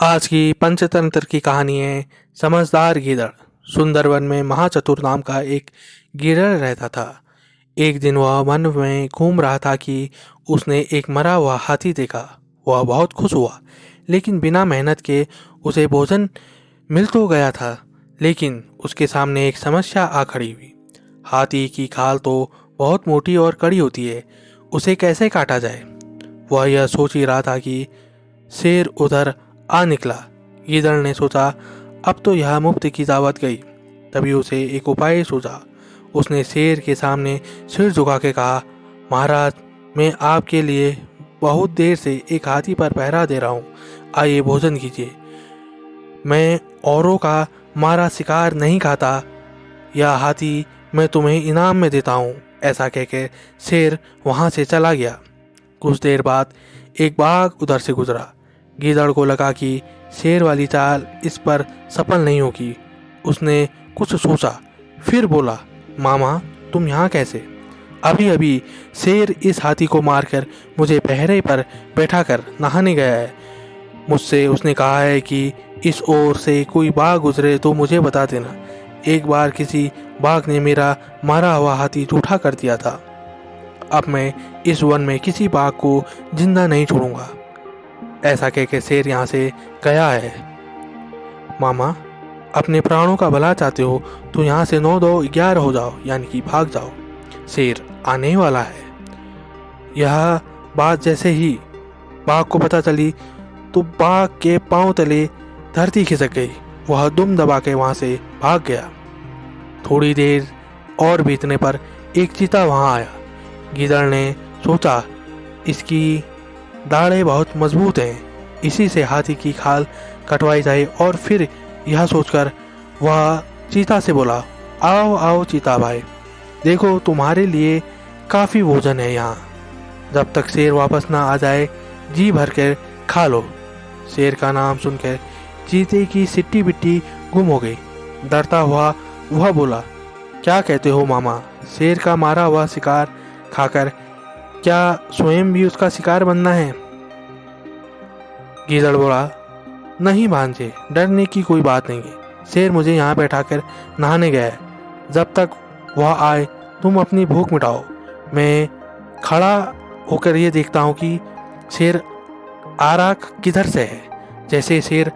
आज की पंचतंत्र की कहानी है समझदार गीदड़। सुंदरवन में महाचतुर नाम का एक गीदड़ रहता था। एक दिन वह वन में घूम रहा था कि उसने एक मरा हुआ हाथी देखा। वह बहुत खुश हुआ, लेकिन बिना मेहनत के उसे भोजन मिल तो गया था, लेकिन उसके सामने एक समस्या आ खड़ी हुई। हाथी की खाल तो बहुत मोटी और कड़ी होती है, उसे कैसे काटा जाए? वह यह सोच ही रहा था कि शेर उधर आ निकला। गीदड़ ने सोचा, अब तो यह मुफ्त की दावत गई। तभी उसे एक उपाय सूझा। उसने शेर के सामने सिर झुका के कहा, महाराज, मैं आपके लिए बहुत देर से एक हाथी पर पहरा दे रहा हूँ, आइए भोजन कीजिए। मैं औरों का मारा शिकार नहीं खाता, यह हाथी मैं तुम्हें इनाम में देता हूँ। ऐसा कहकर शेर वहाँ से चला गया। कुछ देर बाद एक बाघ उधर से गुजरा। गीदड़ को लगा कि शेर वाली चाल इस पर सफल नहीं होगी। उसने कुछ सोचा, फिर बोला, मामा, तुम यहाँ कैसे? अभी अभी शेर इस हाथी को मारकर मुझे पहरे पर बैठाकर नहाने गया है। मुझसे उसने कहा है कि इस ओर से कोई बाघ गुजरे तो मुझे बता देना। एक बार किसी बाघ ने मेरा मारा हुआ हाथी जूठा कर दिया था। अब मैं इस वन में किसी बाघ को जिंदा नहीं छोड़ूंगा। ऐसा कह के शेर यहाँ से गया है। मामा, अपने प्राणों का भला चाहते हो तो यहाँ से 9-2-11 हो जाओ, यानी कि भाग जाओ। शेर आने वाला है। यह बात जैसे ही बाघ को पता चली तो बाघ के पांव तले धरती खिसक गई। वह दुम दबा के वहाँ से भाग गया। थोड़ी देर और बीतने पर एक चीता वहाँ आया। गीदड़ ने सोचा, इसकी दाढ़ें बहुत मजबूत हैं, इसी से हाथी की खाल कटवाई जाए। और फिर यह सोचकर वह चीता से बोला, आओ आओ चीता भाई, देखो तुम्हारे लिए काफ़ी भोजन है यहाँ। जब तक शेर वापस ना आ जाए जी भर कर खा लो। शेर का नाम सुनकर चीते की सिट्टी बिट्टी गुम हो गई। डरता हुआ वह बोला, क्या कहते हो मामा? शेर का मारा हुआ शिकार खाकर क्या स्वयं भी उसका शिकार बनना है? गीदड़ बोला, नहीं भांजे, डरने की कोई बात नहीं है। शेर मुझे यहाँ बैठाकर नहाने गया है। जब तक वह आए तुम अपनी भूख मिटाओ। मैं खड़ा होकर ये देखता हूँ कि शेर आ रहा किधर से है। जैसे शेर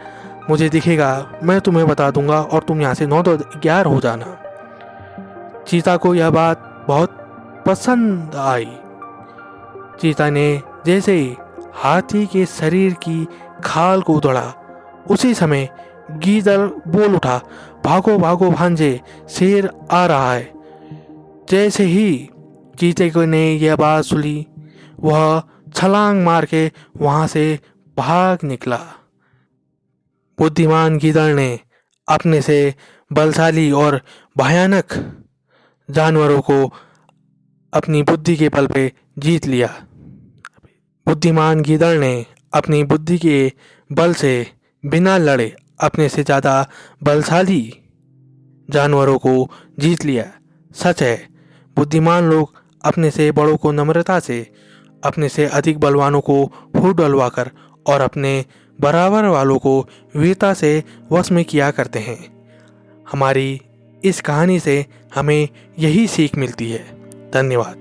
मुझे दिखेगा मैं तुम्हें बता दूंगा और तुम यहाँ से 9-2-11 हो जाना। चीता को यह बात बहुत पसंद आई। चीता ने जैसे ही हाथी के शरीर की खाल को उधड़ा, उसी समय गीदड़ बोल उठा, भागो भागो भांजे, शेर आ रहा है। जैसे ही चीते को ने यह बात सुनी, वह छलांग मार के वहां से भाग निकला। बुद्धिमान गीदड़ ने अपने से बलशाली और भयानक जानवरों को अपनी बुद्धि के बल पे जीत लिया। बुद्धिमान गीदड़ ने अपनी बुद्धि के बल से बिना लड़े अपने से ज़्यादा बलशाली जानवरों को जीत लिया। सच है, बुद्धिमान लोग अपने से बड़ों को नम्रता से, अपने से अधिक बलवानों को फूट डलवाकर और अपने बराबर वालों को वीरता से वश में किया करते हैं। हमारी इस कहानी से हमें यही सीख मिलती है। धन्यवाद।